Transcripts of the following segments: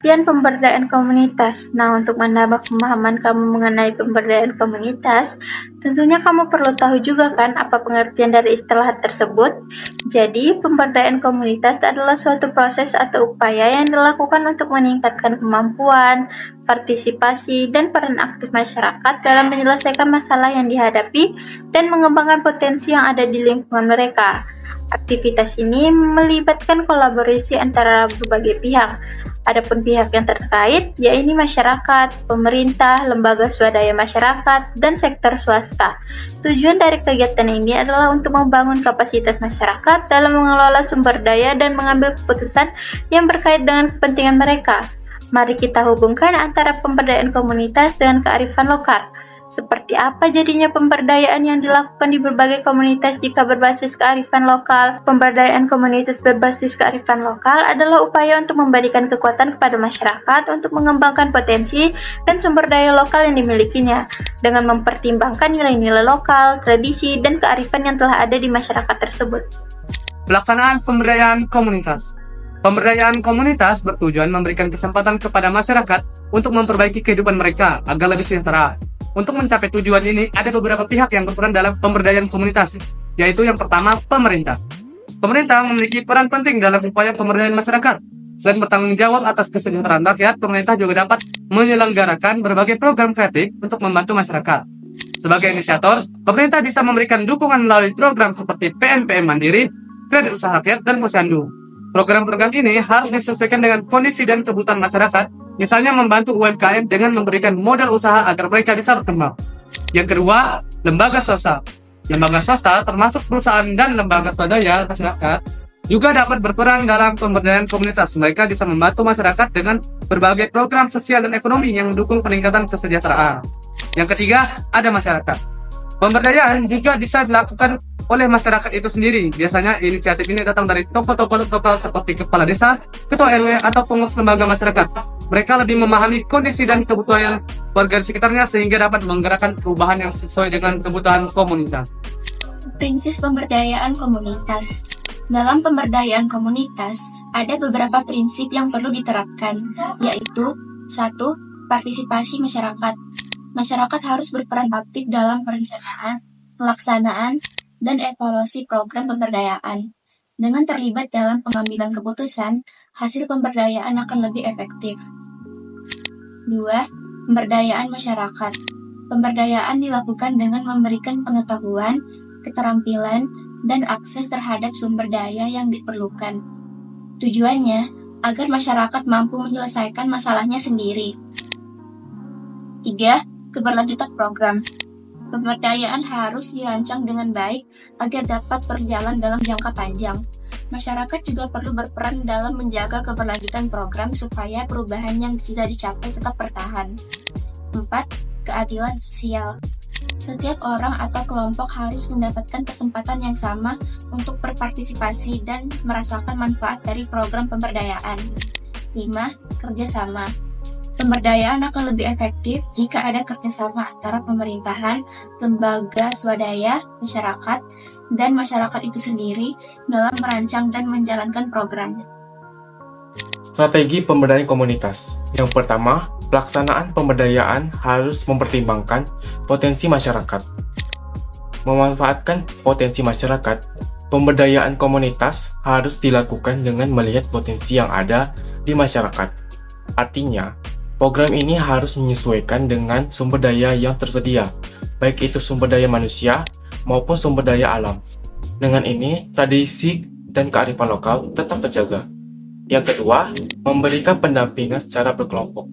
Pengertian pemberdayaan komunitas. Nah, untuk menambah pemahaman kamu mengenai pemberdayaan komunitas, tentunya kamu perlu tahu juga kan apa pengertian dari istilah tersebut. Jadi, pemberdayaan komunitas adalah suatu proses atau upaya yang dilakukan untuk meningkatkan kemampuan, partisipasi, dan peran aktif masyarakat dalam menyelesaikan masalah yang dihadapi dan mengembangkan potensi yang ada di lingkungan mereka. Aktivitas ini melibatkan kolaborasi antara berbagai pihak. Adapun pihak yang terkait, yaitu masyarakat, pemerintah, lembaga swadaya masyarakat, dan sektor swasta. Tujuan dari kegiatan ini adalah untuk membangun kapasitas masyarakat dalam mengelola sumber daya dan mengambil keputusan yang berkait dengan kepentingan mereka. Mari kita hubungkan antara pemberdayaan komunitas dengan kearifan lokal. Seperti apa jadinya pemberdayaan yang dilakukan di berbagai komunitas jika berbasis kearifan lokal? Pemberdayaan komunitas berbasis kearifan lokal adalah upaya untuk memberikan kekuatan kepada masyarakat untuk mengembangkan potensi dan sumber daya lokal yang dimilikinya, dengan mempertimbangkan nilai-nilai lokal, tradisi, dan kearifan yang telah ada di masyarakat tersebut. Pelaksanaan pemberdayaan komunitas. Pemberdayaan komunitas bertujuan memberikan kesempatan kepada masyarakat untuk memperbaiki kehidupan mereka agar lebih sejahtera. Untuk mencapai tujuan ini, ada beberapa pihak yang berperan dalam pemberdayaan komunitas, yaitu yang pertama, pemerintah. Pemerintah memiliki peran penting dalam upaya pemberdayaan masyarakat. Selain bertanggung jawab atas kesejahteraan rakyat, pemerintah juga dapat menyelenggarakan berbagai program kreatif untuk membantu masyarakat. Sebagai inisiator, pemerintah bisa memberikan dukungan melalui program seperti PNPM Mandiri, Kredit Usaha Rakyat, dan Posyandu. Program-program ini harus disesuaikan dengan kondisi dan kebutuhan masyarakat, misalnya membantu UMKM dengan memberikan modal usaha agar mereka bisa berkembang. Yang kedua, lembaga swasta. Lembaga swasta termasuk perusahaan dan lembaga swadaya masyarakat juga dapat berperan dalam pemberdayaan komunitas. Mereka bisa membantu masyarakat dengan berbagai program sosial dan ekonomi yang mendukung peningkatan kesejahteraan. Yang ketiga, ada masyarakat. Pemberdayaan juga bisa dilakukan oleh masyarakat itu sendiri. Biasanya inisiatif ini datang dari tokoh-tokoh lokal seperti kepala desa, ketua RW, atau pengurus lembaga masyarakat. Mereka lebih memahami kondisi dan kebutuhan warga di sekitarnya sehingga dapat menggerakkan perubahan yang sesuai dengan kebutuhan komunitas. Prinsip pemberdayaan komunitas. Dalam pemberdayaan komunitas, ada beberapa prinsip yang perlu diterapkan, yaitu 1. Partisipasi masyarakat. Masyarakat harus berperan aktif dalam perencanaan, pelaksanaan, dan evaluasi program pemberdayaan. Dengan terlibat dalam pengambilan keputusan, hasil pemberdayaan akan lebih efektif. 2. Pemberdayaan masyarakat. Pemberdayaan dilakukan dengan memberikan pengetahuan, keterampilan, dan akses terhadap sumber daya yang diperlukan. Tujuannya agar masyarakat mampu menyelesaikan masalahnya sendiri. 3. Keberlanjutan program. Pemberdayaan harus dirancang dengan baik agar dapat berjalan dalam jangka panjang. Masyarakat juga perlu berperan dalam menjaga keberlanjutan program supaya perubahan yang sudah dicapai tetap bertahan. 4. Keadilan sosial. Setiap orang atau kelompok harus mendapatkan kesempatan yang sama untuk berpartisipasi dan merasakan manfaat dari program pemberdayaan. 5. Kerjasama. Pemberdayaan akan lebih efektif jika ada kerjasama antara pemerintahan, lembaga swadaya, masyarakat, dan masyarakat itu sendiri dalam merancang dan menjalankan program. Strategi pemberdayaan komunitas. Yang pertama, pelaksanaan pemberdayaan harus mempertimbangkan potensi masyarakat. Memanfaatkan potensi masyarakat, pemberdayaan komunitas harus dilakukan dengan melihat potensi yang ada di masyarakat. Artinya, program ini harus menyesuaikan dengan sumber daya yang tersedia, baik itu sumber daya manusia maupun sumber daya alam. Dengan ini, tradisi dan kearifan lokal tetap terjaga. Yang kedua, memberikan pendampingan secara berkelompok.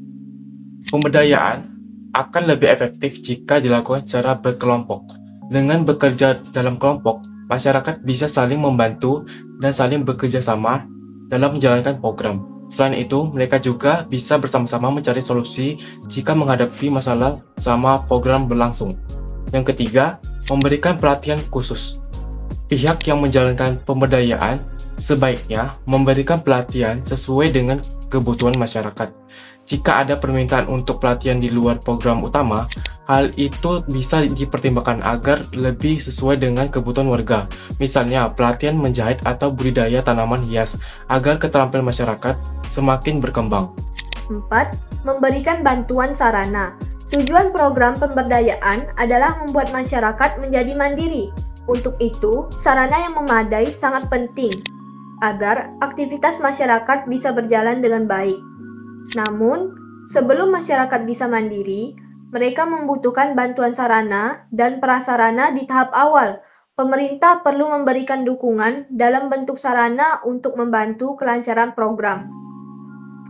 Pemberdayaan akan lebih efektif jika dilakukan secara berkelompok. Dengan bekerja dalam kelompok, masyarakat bisa saling membantu dan saling bekerja sama dalam menjalankan program. Selain itu, mereka juga bisa bersama-sama mencari solusi jika menghadapi masalah selama program berlangsung. Yang ketiga, memberikan pelatihan khusus. Pihak yang menjalankan pemberdayaan sebaiknya memberikan pelatihan sesuai dengan kebutuhan masyarakat. Jika ada permintaan untuk pelatihan di luar program utama, hal itu bisa dipertimbangkan agar lebih sesuai dengan kebutuhan warga. Misalnya, pelatihan menjahit atau budidaya tanaman hias agar keterampilan masyarakat semakin berkembang. 4. Memberikan bantuan sarana. Tujuan program pemberdayaan adalah membuat masyarakat menjadi mandiri. Untuk itu, sarana yang memadai sangat penting agar aktivitas masyarakat bisa berjalan dengan baik. Namun, sebelum masyarakat bisa mandiri, mereka membutuhkan bantuan sarana dan prasarana di tahap awal. Pemerintah perlu memberikan dukungan dalam bentuk sarana untuk membantu kelancaran program.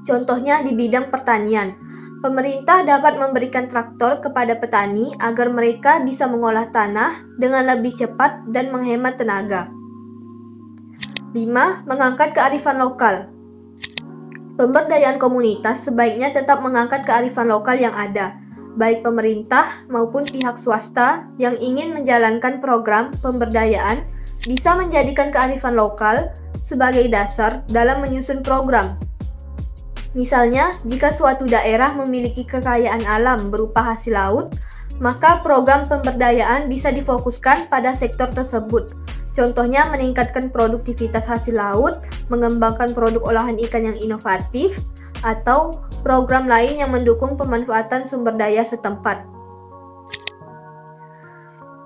Contohnya di bidang pertanian. Pemerintah dapat memberikan traktor kepada petani agar mereka bisa mengolah tanah dengan lebih cepat dan menghemat tenaga. 5. Mengangkat kearifan lokal. Pemberdayaan komunitas sebaiknya tetap mengangkat kearifan lokal yang ada, baik pemerintah maupun pihak swasta yang ingin menjalankan program pemberdayaan bisa menjadikan kearifan lokal sebagai dasar dalam menyusun program. Misalnya, jika suatu daerah memiliki kekayaan alam berupa hasil laut, maka program pemberdayaan bisa difokuskan pada sektor tersebut. Contohnya meningkatkan produktivitas hasil laut, mengembangkan produk olahan ikan yang inovatif, atau program lain yang mendukung pemanfaatan sumber daya setempat.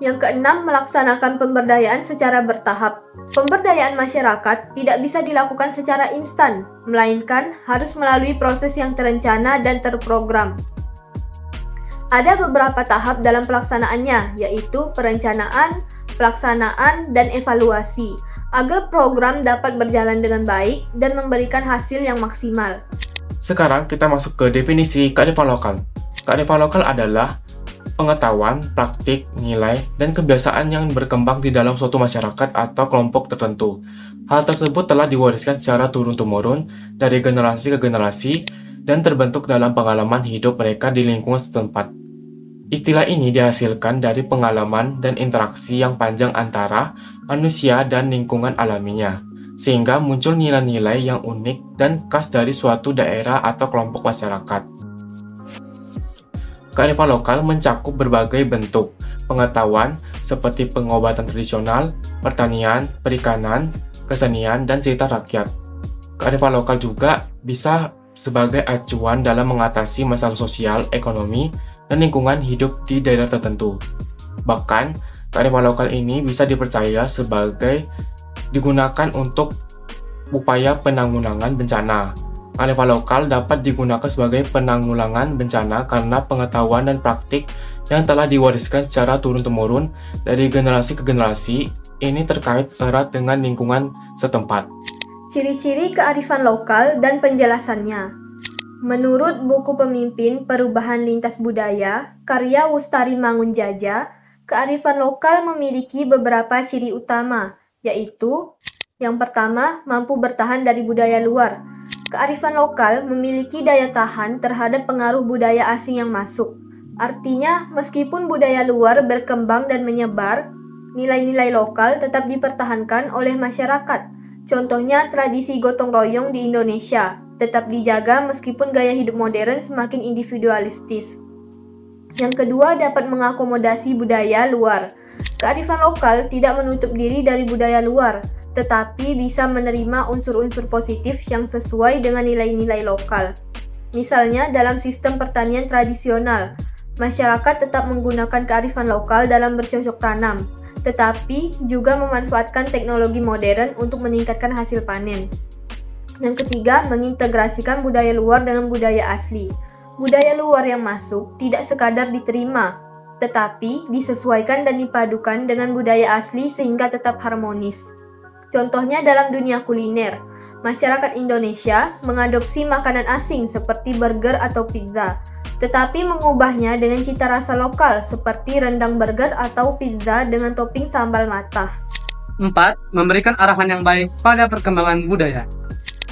Yang keenam, melaksanakan pemberdayaan secara bertahap. Pemberdayaan masyarakat tidak bisa dilakukan secara instan, melainkan harus melalui proses yang terencana dan terprogram. Ada beberapa tahap dalam pelaksanaannya, yaitu perencanaan, pelaksanaan, dan evaluasi, agar program dapat berjalan dengan baik dan memberikan hasil yang maksimal. Sekarang kita masuk ke definisi kearifan lokal. Kearifan lokal adalah pengetahuan, praktik, nilai, dan kebiasaan yang berkembang di dalam suatu masyarakat atau kelompok tertentu. Hal tersebut telah diwariskan secara turun-temurun dari generasi ke generasi dan terbentuk dalam pengalaman hidup mereka di lingkungan setempat. Istilah ini dihasilkan dari pengalaman dan interaksi yang panjang antara manusia dan lingkungan alaminya, sehingga muncul nilai-nilai yang unik dan khas dari suatu daerah atau kelompok masyarakat. Kearifan lokal mencakup berbagai bentuk pengetahuan seperti pengobatan tradisional, pertanian, perikanan, kesenian, dan cerita rakyat. Kearifan lokal juga bisa sebagai acuan dalam mengatasi masalah sosial, ekonomi, dan lingkungan hidup di daerah tertentu. Bahkan, kearifan lokal ini bisa dipercaya sebagai digunakan untuk upaya penanggulangan bencana. Kearifan lokal dapat digunakan sebagai penanggulangan bencana karena pengetahuan dan praktik yang telah diwariskan secara turun-temurun dari generasi ke generasi ini terkait erat dengan lingkungan setempat. Ciri-ciri kearifan lokal dan penjelasannya. Menurut buku Pemimpin Perubahan Lintas Budaya, karya Wustari Mangunjaja, kearifan lokal memiliki beberapa ciri utama, yaitu yang pertama, mampu bertahan dari budaya luar. Kearifan lokal memiliki daya tahan terhadap pengaruh budaya asing yang masuk. Artinya, meskipun budaya luar berkembang dan menyebar, nilai-nilai lokal tetap dipertahankan oleh masyarakat. Contohnya, tradisi gotong royong di Indonesia tetap dijaga meskipun gaya hidup modern semakin individualistis. Yang kedua, dapat mengakomodasi budaya luar. Kearifan lokal tidak menutup diri dari budaya luar, tetapi bisa menerima unsur-unsur positif yang sesuai dengan nilai-nilai lokal. Misalnya, dalam sistem pertanian tradisional, masyarakat tetap menggunakan kearifan lokal dalam bercocok tanam, tetapi juga memanfaatkan teknologi modern untuk meningkatkan hasil panen. Yang ketiga, mengintegrasikan budaya luar dengan budaya asli. Budaya luar yang masuk tidak sekadar diterima, tetapi disesuaikan dan dipadukan dengan budaya asli sehingga tetap harmonis. Contohnya dalam dunia kuliner, masyarakat Indonesia mengadopsi makanan asing seperti burger atau pizza, tetapi mengubahnya dengan cita rasa lokal seperti rendang burger atau pizza dengan topping sambal matah. 4. Memberikan arahan yang baik pada perkembangan budaya.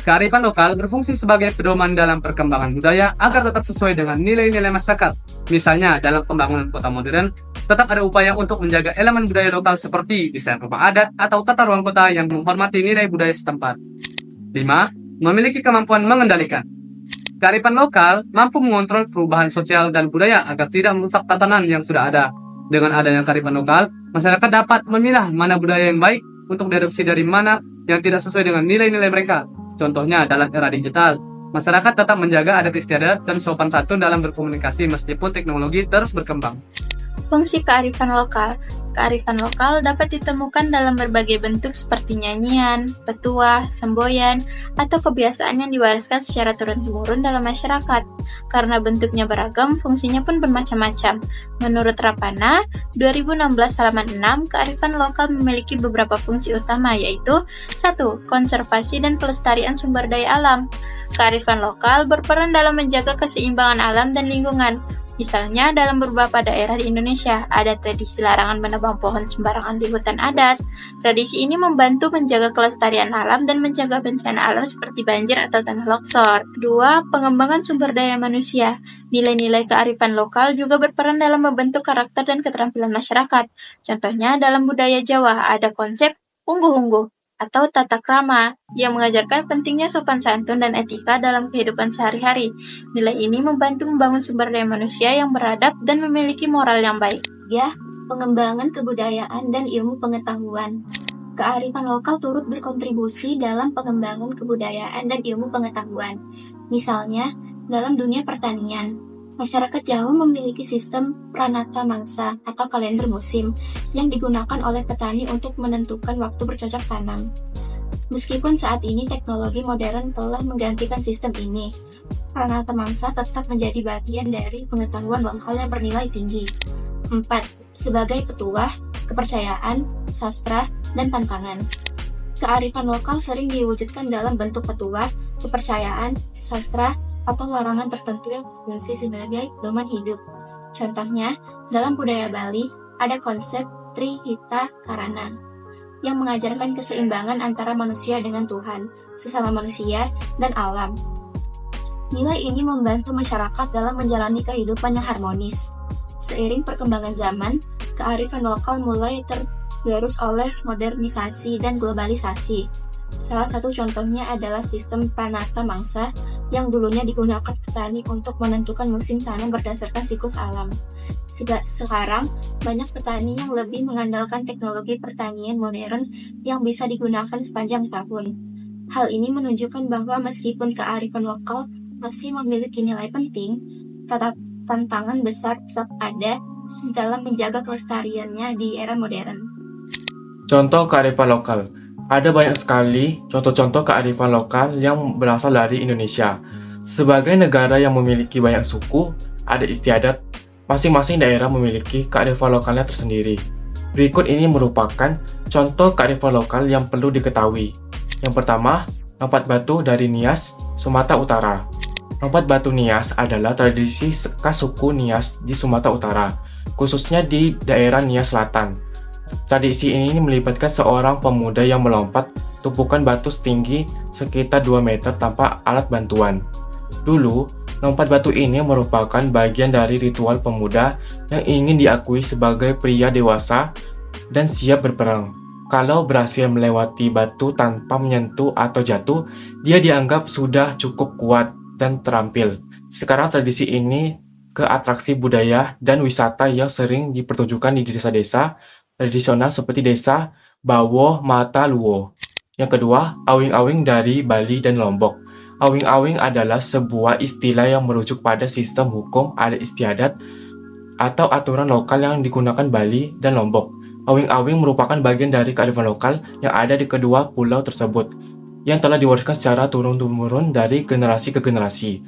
Kearifan lokal berfungsi sebagai pedoman dalam perkembangan budaya agar tetap sesuai dengan nilai-nilai masyarakat. Misalnya, dalam pembangunan kota modern, tetap ada upaya untuk menjaga elemen budaya lokal seperti desain rumah adat atau tata ruang kota yang menghormati nilai budaya setempat. 5. Memiliki kemampuan mengendalikan. Kearifan lokal mampu mengontrol perubahan sosial dan budaya agar tidak merusak tatanan yang sudah ada. Dengan adanya kearifan lokal, masyarakat dapat memilah mana budaya yang baik untuk diadopsi dari mana yang tidak sesuai dengan nilai-nilai mereka. Contohnya dalam era digital, Masyarakat tetap menjaga adat istiadat dan sopan santun dalam berkomunikasi meskipun teknologi terus berkembang. Fungsi kearifan lokal. Kearifan lokal dapat ditemukan dalam berbagai bentuk seperti nyanyian, petuah, semboyan, atau kebiasaan yang diwariskan secara turun-temurun dalam masyarakat. Karena bentuknya beragam, fungsinya pun bermacam-macam. Menurut Rapana, 2016 halaman 6, kearifan lokal memiliki beberapa fungsi utama, yaitu 1. Konservasi dan pelestarian sumber daya alam. Kearifan lokal berperan dalam menjaga keseimbangan alam dan lingkungan. Misalnya, dalam beberapa daerah di Indonesia, ada tradisi larangan menebang pohon sembarangan di hutan adat. Tradisi ini membantu menjaga kelestarian alam dan mencegah bencana alam seperti banjir atau tanah longsor. 2. Pengembangan sumber daya manusia. Nilai-nilai kearifan lokal juga berperan dalam membentuk karakter dan keterampilan masyarakat. Contohnya, dalam budaya Jawa ada konsep ungguh-ungguh atau tata krama yang mengajarkan pentingnya sopan santun dan etika dalam kehidupan sehari-hari. Nilai ini membantu membangun sumber daya manusia yang beradab dan memiliki moral yang baik. 3. Pengembangan kebudayaan dan ilmu pengetahuan. Kearifan lokal turut berkontribusi dalam pengembangan kebudayaan dan ilmu pengetahuan. Misalnya, dalam dunia pertanian, masyarakat Jawa memiliki sistem pranata mangsa atau kalender musim yang digunakan oleh petani untuk menentukan waktu bercocok tanam. Meskipun saat ini teknologi modern telah menggantikan sistem ini, pranata mangsa tetap menjadi bagian dari pengetahuan lokal yang bernilai tinggi. 4. Sebagai petuah, kepercayaan, sastra, dan pantangan. Kearifan lokal sering diwujudkan dalam bentuk petuah, kepercayaan, sastra, atau larangan tertentu yang berfungsi sebagai pedoman hidup. Contohnya, dalam budaya Bali ada konsep Trihita Karana yang mengajarkan keseimbangan antara manusia dengan Tuhan, sesama manusia, dan alam. Nilai ini membantu masyarakat dalam menjalani kehidupan yang harmonis. Seiring perkembangan zaman, kearifan lokal mulai tergerus oleh modernisasi dan globalisasi. Salah satu contohnya adalah sistem pranata mangsa yang dulunya digunakan petani untuk menentukan musim tanam berdasarkan siklus alam. Sekarang, banyak petani yang lebih mengandalkan teknologi pertanian modern yang bisa digunakan sepanjang tahun. Hal ini menunjukkan bahwa meskipun kearifan lokal masih memiliki nilai penting, tetap tantangan besar tetap ada dalam menjaga kelestariannya di era modern. Contoh kearifan lokal. Ada banyak sekali contoh-contoh kearifan lokal yang berasal dari Indonesia. Sebagai negara yang memiliki banyak suku, adat istiadat, masing-masing daerah memiliki kearifan lokalnya tersendiri. Berikut ini merupakan contoh kearifan lokal yang perlu diketahui. Yang pertama, lompat batu dari Nias, Sumatera Utara. Lompat batu Nias adalah tradisi khas suku Nias di Sumatera Utara, khususnya di daerah Nias Selatan. Tradisi ini melibatkan seorang pemuda yang melompat tumpukan batu setinggi sekitar 2 meter tanpa alat bantuan. Dulu, lompat batu ini merupakan bagian dari ritual pemuda yang ingin diakui sebagai pria dewasa dan siap berperang. Kalau berhasil melewati batu tanpa menyentuh atau jatuh, dia dianggap sudah cukup kuat dan terampil. Sekarang tradisi ini ke atraksi budaya dan wisata yang sering dipertunjukkan di desa-desa tradisional seperti desa Bawo Mata Luo. Yang kedua, awing-awing dari Bali dan Lombok. Awing-awing adalah sebuah istilah yang merujuk pada sistem hukum adat istiadat atau aturan lokal yang digunakan Bali dan Lombok. Awing-awing merupakan bagian dari kearifan lokal yang ada di kedua pulau tersebut, yang telah diwariskan secara turun-temurun dari generasi ke generasi.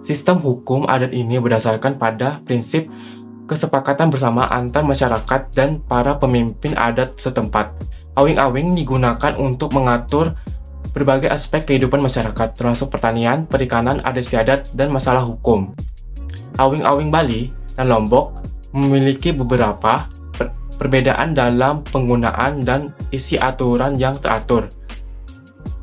Sistem hukum adat ini berdasarkan pada prinsip kesepakatan bersama antar masyarakat dan para pemimpin adat setempat. Awing-awing digunakan untuk mengatur berbagai aspek kehidupan masyarakat, termasuk pertanian, perikanan, adat istiadat, dan masalah hukum. Awing-awing Bali dan Lombok memiliki beberapa perbedaan dalam penggunaan dan isi aturan yang teratur.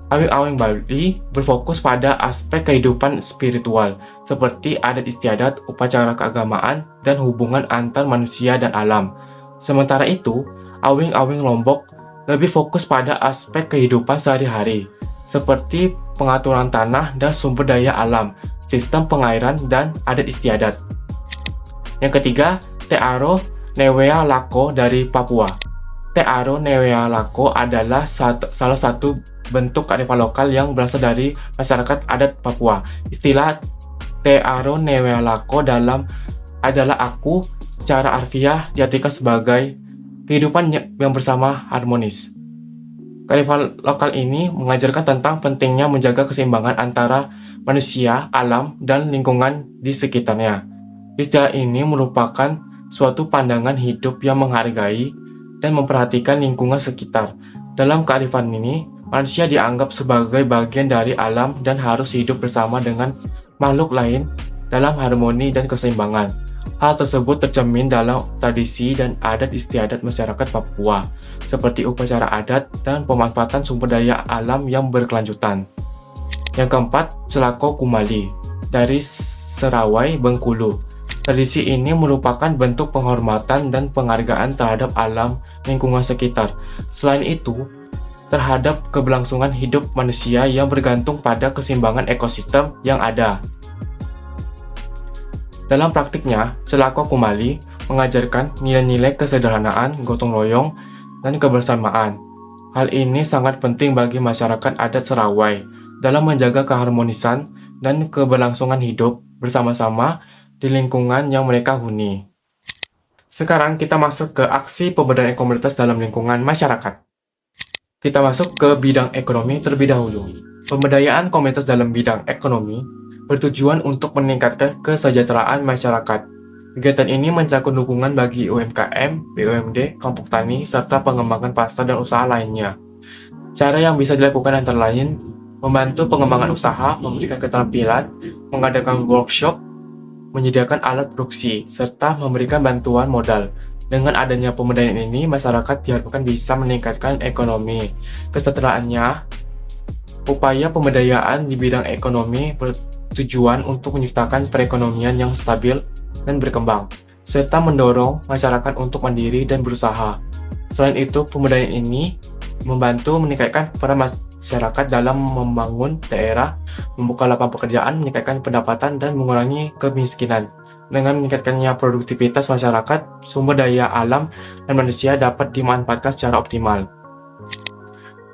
Awing-awing Bali berfokus pada aspek kehidupan spiritual, seperti adat istiadat, upacara keagamaan, dan hubungan antar manusia dan alam. Sementara itu, awing-awing Lombok lebih fokus pada aspek kehidupan sehari-hari, seperti pengaturan tanah dan sumber daya alam, sistem pengairan, dan adat istiadat. Yang ketiga, Te Aro Newea Lako dari Papua. Te Aro Newea Lako adalah salah satu bentuk kearifan lokal yang berasal dari masyarakat adat Papua. Istilah Te Aro Newelako adalah aku secara harfiah diartikan sebagai kehidupan yang bersama harmonis. Kearifan lokal ini mengajarkan tentang pentingnya menjaga keseimbangan antara manusia, alam, dan lingkungan di sekitarnya. Istilah ini merupakan suatu pandangan hidup yang menghargai dan memperhatikan lingkungan sekitar. Dalam kearifan ini, manusia dianggap sebagai bagian dari alam dan harus hidup bersama dengan makhluk lain dalam harmoni dan keseimbangan. Hal tersebut tercermin dalam tradisi dan adat istiadat masyarakat Papua, seperti upacara adat dan pemanfaatan sumber daya alam yang berkelanjutan. Yang keempat, Celako Kumali dari Serawai, Bengkulu. Tradisi ini merupakan bentuk penghormatan dan penghargaan terhadap alam lingkungan sekitar. Selain itu, terhadap keberlangsungan hidup manusia yang bergantung pada keseimbangan ekosistem yang ada. Dalam praktiknya, Celako Kumali mengajarkan nilai-nilai kesederhanaan, gotong royong, dan kebersamaan. Hal ini sangat penting bagi masyarakat adat Serawai dalam menjaga keharmonisan dan keberlangsungan hidup bersama-sama di lingkungan yang mereka huni. Sekarang kita masuk ke aksi pemberdayaan komunitas dalam lingkungan masyarakat. Kita masuk ke bidang ekonomi terlebih dahulu. Pemberdayaan komunitas dalam bidang ekonomi bertujuan untuk meningkatkan kesejahteraan masyarakat. Kegiatan ini mencakup dukungan bagi UMKM, BUMD, kelompok tani, serta pengembangan pasar dan usaha lainnya. Cara yang bisa dilakukan antara lain membantu pengembangan usaha, memberikan keterampilan, mengadakan workshop, menyediakan alat produksi, serta memberikan bantuan modal. Dengan adanya pemberdayaan ini, masyarakat diharapkan bisa meningkatkan ekonomi kesejahteraannya. Upaya pemberdayaan di bidang ekonomi bertujuan untuk menciptakan perekonomian yang stabil dan berkembang, serta mendorong masyarakat untuk mandiri dan berusaha. Selain itu, pemberdayaan ini membantu meningkatkan peran masyarakat dalam membangun daerah, membuka lapangan pekerjaan, meningkatkan pendapatan, dan mengurangi kemiskinan. Dengan meningkatkannya produktivitas masyarakat, sumber daya alam dan manusia dapat dimanfaatkan secara optimal.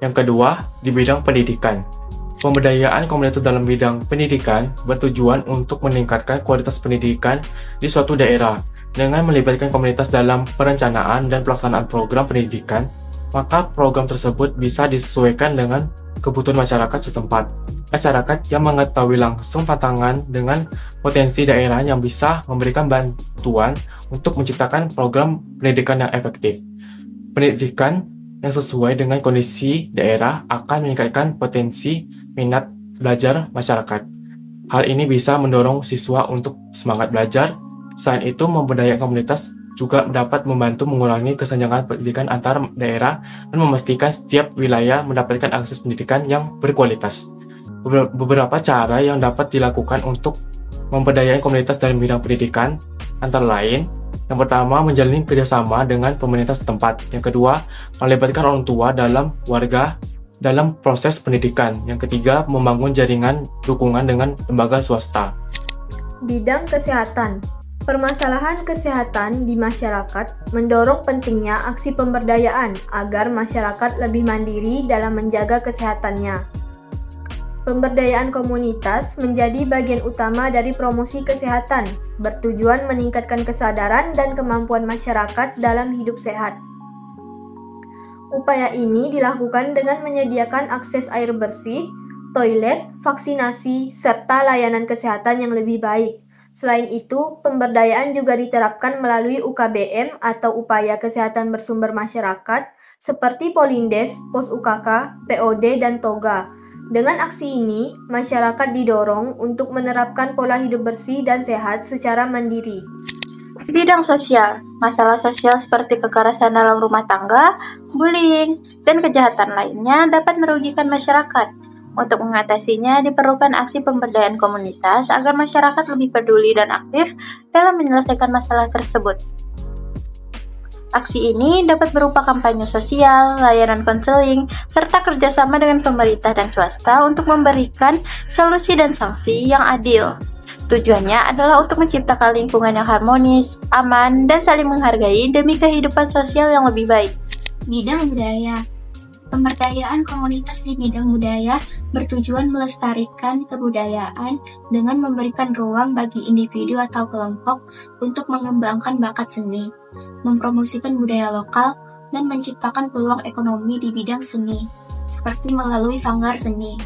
Yang kedua, di bidang pendidikan. Pemberdayaan komunitas dalam bidang pendidikan bertujuan untuk meningkatkan kualitas pendidikan di suatu daerah. Dengan melibatkan komunitas dalam perencanaan dan pelaksanaan program pendidikan, maka program tersebut bisa disesuaikan dengan kebutuhan masyarakat setempat. Masyarakat yang mengetahui langsung tantangan dengan potensi daerah yang bisa memberikan bantuan untuk menciptakan program pendidikan yang efektif. Pendidikan yang sesuai dengan kondisi daerah akan meningkatkan potensi minat belajar masyarakat. Hal ini bisa mendorong siswa untuk semangat belajar. Selain itu, memberdayakan komunitas juga dapat membantu mengurangi kesenjangan pendidikan antar daerah dan memastikan setiap wilayah mendapatkan akses pendidikan yang berkualitas. Beberapa cara yang dapat dilakukan untuk memberdayakan komunitas dalam bidang pendidikan antara lain, yang pertama, menjalin kerjasama dengan pemerintah setempat. Yang kedua, melibatkan orang tua dalam warga dalam proses pendidikan. Yang ketiga, membangun jaringan dukungan dengan lembaga swasta. Bidang kesehatan. Permasalahan kesehatan di masyarakat mendorong pentingnya aksi pemberdayaan agar masyarakat lebih mandiri dalam menjaga kesehatannya. Pemberdayaan komunitas menjadi bagian utama dari promosi kesehatan, bertujuan meningkatkan kesadaran dan kemampuan masyarakat dalam hidup sehat. Upaya ini dilakukan dengan menyediakan akses air bersih, toilet, vaksinasi, serta layanan kesehatan yang lebih baik. Selain itu, pemberdayaan juga diterapkan melalui UKBM atau Upaya Kesehatan Bersumber Masyarakat seperti Polindes, Pos UKK, POD, dan Toga. Dengan aksi ini, masyarakat didorong untuk menerapkan pola hidup bersih dan sehat secara mandiri. Bidang sosial, masalah sosial seperti kekerasan dalam rumah tangga, bullying, dan kejahatan lainnya dapat merugikan masyarakat. Untuk mengatasinya, diperlukan aksi pemberdayaan komunitas agar masyarakat lebih peduli dan aktif dalam menyelesaikan masalah tersebut. Aksi ini dapat berupa kampanye sosial, layanan konseling, serta kerjasama dengan pemerintah dan swasta untuk memberikan solusi dan sanksi yang adil. Tujuannya adalah untuk menciptakan lingkungan yang harmonis, aman, dan saling menghargai demi kehidupan sosial yang lebih baik. Bidang budaya. Pemberdayaan komunitas di bidang budaya bertujuan melestarikan kebudayaan dengan memberikan ruang bagi individu atau kelompok untuk mengembangkan bakat seni, mempromosikan budaya lokal, dan menciptakan peluang ekonomi di bidang seni, seperti melalui sanggar seni.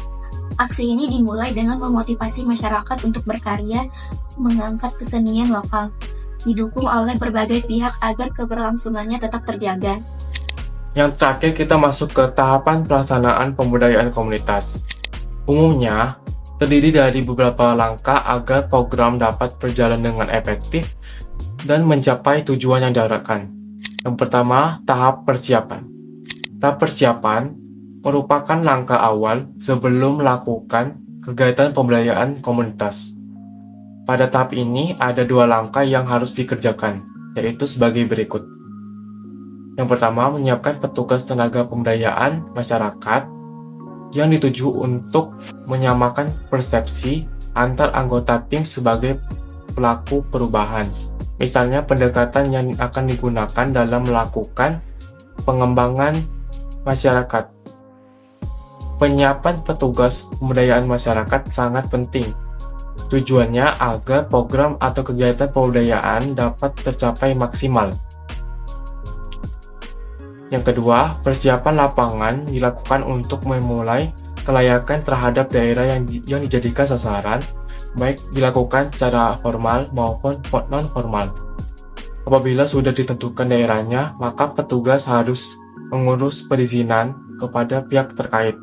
Aksi ini dimulai dengan memotivasi masyarakat untuk berkarya, mengangkat kesenian lokal, didukung oleh berbagai pihak agar keberlangsungannya tetap terjaga. Yang terakhir kita masuk ke tahapan pelaksanaan pemberdayaan komunitas. Umumnya, terdiri dari beberapa langkah agar program dapat berjalan dengan efektif dan mencapai tujuan yang diharapkan. Yang pertama, tahap persiapan. Tahap persiapan merupakan langkah awal sebelum melakukan kegiatan pemberdayaan komunitas. Pada tahap ini, ada dua langkah yang harus dikerjakan, yaitu sebagai berikut. Yang pertama, menyiapkan petugas tenaga pemberdayaan masyarakat yang dituju untuk menyamakan persepsi antar anggota tim sebagai pelaku perubahan. Misalnya, pendekatan yang akan digunakan dalam melakukan pengembangan masyarakat. Penyiapan petugas pemberdayaan masyarakat sangat penting. Tujuannya agar program atau kegiatan pemberdayaan dapat tercapai maksimal. Yang kedua, persiapan lapangan dilakukan untuk memulai kelayakan terhadap daerah yang dijadikan sasaran, baik dilakukan secara formal maupun non-formal. Apabila sudah ditentukan daerahnya, maka petugas harus mengurus perizinan kepada pihak terkait.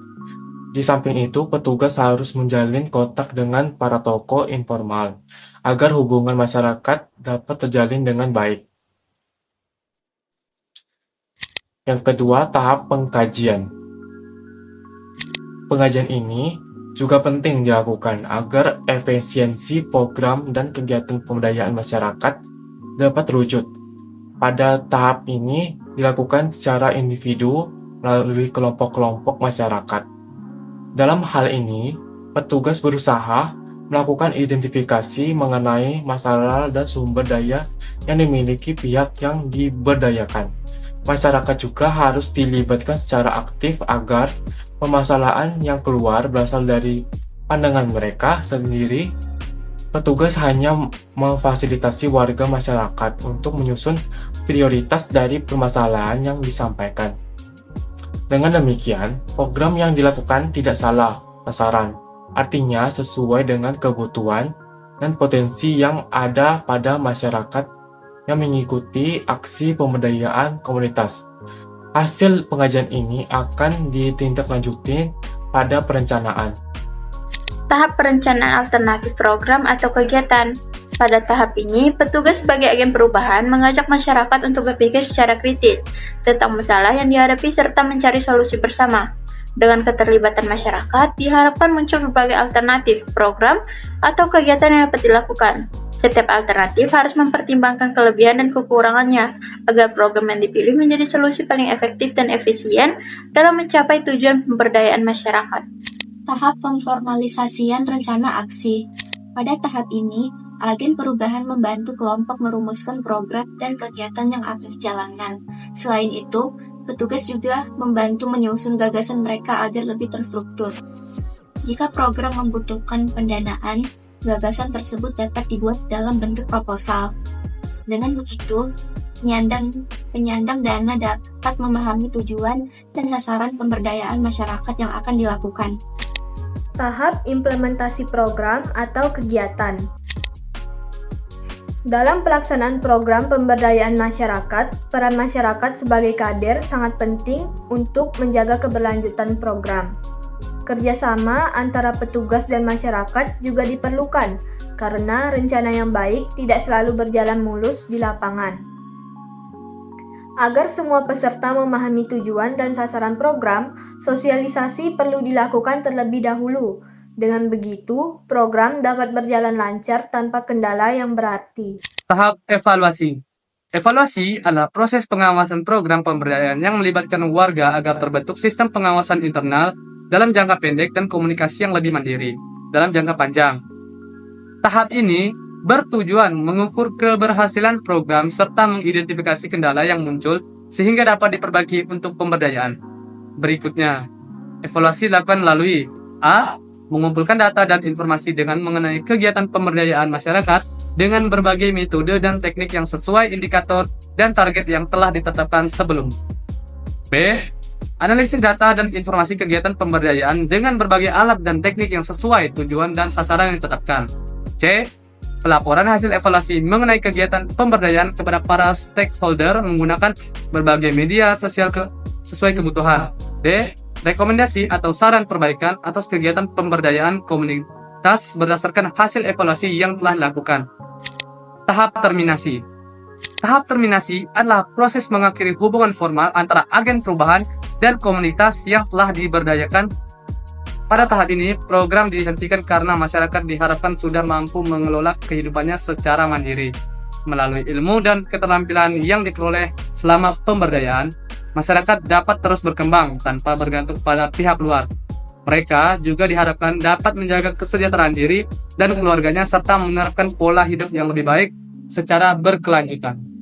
Di samping itu, petugas harus menjalin kontak dengan para tokoh informal, agar hubungan masyarakat dapat terjalin dengan baik. Yang kedua, tahap pengkajian. Pengajian ini juga penting dilakukan agar efisiensi program dan kegiatan pemberdayaan masyarakat dapat terwujud. Pada tahap ini dilakukan secara individu melalui kelompok-kelompok masyarakat. Dalam hal ini, petugas berusaha melakukan identifikasi mengenai masalah dan sumber daya yang dimiliki pihak yang diberdayakan. Masyarakat juga harus dilibatkan secara aktif agar permasalahan yang keluar berasal dari pandangan mereka sendiri. Petugas hanya memfasilitasi warga masyarakat untuk menyusun prioritas dari permasalahan yang disampaikan. Dengan demikian, program yang dilakukan tidak salah sasaran, artinya sesuai dengan kebutuhan dan potensi yang ada pada masyarakat yang mengikuti aksi pemberdayaan komunitas. Hasil pengajian ini akan ditindaklanjuti pada perencanaan. Tahap perencanaan alternatif program atau kegiatan. Pada tahap ini, petugas sebagai agen perubahan mengajak masyarakat untuk berpikir secara kritis tentang masalah yang dihadapi serta mencari solusi bersama. Dengan keterlibatan masyarakat, diharapkan muncul berbagai alternatif program atau kegiatan yang dapat dilakukan. Setiap alternatif harus mempertimbangkan kelebihan dan kekurangannya agar program yang dipilih menjadi solusi paling efektif dan efisien dalam mencapai tujuan pemberdayaan masyarakat. Tahap pemformalisasian rencana aksi. Pada tahap ini, agen perubahan membantu kelompok merumuskan program dan kegiatan yang akan dijalankan. Selain itu, petugas juga membantu menyusun gagasan mereka agar lebih terstruktur. Jika program membutuhkan pendanaan, gagasan tersebut dapat dibuat dalam bentuk proposal. Dengan begitu, penyandang dana dapat memahami tujuan dan sasaran pemberdayaan masyarakat yang akan dilakukan. Tahap implementasi program atau kegiatan. Dalam pelaksanaan program pemberdayaan masyarakat, peran masyarakat sebagai kader sangat penting untuk menjaga keberlanjutan program. Kerjasama antara petugas dan masyarakat juga diperlukan, karena rencana yang baik tidak selalu berjalan mulus di lapangan. Agar semua peserta memahami tujuan dan sasaran program, sosialisasi perlu dilakukan terlebih dahulu. Dengan begitu, program dapat berjalan lancar tanpa kendala yang berarti. Tahap evaluasi. Evaluasi adalah proses pengawasan program pemberdayaan yang melibatkan warga agar terbentuk sistem pengawasan internal dalam jangka pendek dan komunikasi yang lebih mandiri dalam jangka panjang. Tahap ini bertujuan mengukur keberhasilan program serta mengidentifikasi kendala yang muncul sehingga dapat diperbaiki untuk pemberdayaan. berikutnya. Evaluasi dilakukan melalui A. Mengumpulkan data dan informasi dengan mengenai kegiatan pemberdayaan masyarakat dengan berbagai metode dan teknik yang sesuai indikator dan target yang telah ditetapkan sebelum. B. Analisis data dan informasi kegiatan pemberdayaan dengan berbagai alat dan teknik yang sesuai tujuan dan sasaran yang ditetapkan. C. Pelaporan hasil evaluasi mengenai kegiatan pemberdayaan kepada para stakeholder menggunakan berbagai media sosial sesuai kebutuhan. D. Rekomendasi atau saran perbaikan atas kegiatan pemberdayaan komunitas berdasarkan hasil evaluasi yang telah dilakukan. Tahap terminasi. Tahap terminasi adalah proses mengakhiri hubungan formal antara agen perubahan dan komunitas yang telah diberdayakan. Pada tahap ini, program dihentikan karena masyarakat diharapkan sudah mampu mengelola kehidupannya secara mandiri. Melalui ilmu dan keterampilan yang diperoleh selama pemberdayaan, masyarakat dapat terus berkembang tanpa bergantung pada pihak luar. Mereka juga diharapkan dapat menjaga kesejahteraan diri dan keluarganya serta menerapkan pola hidup yang lebih baik secara berkelanjutan.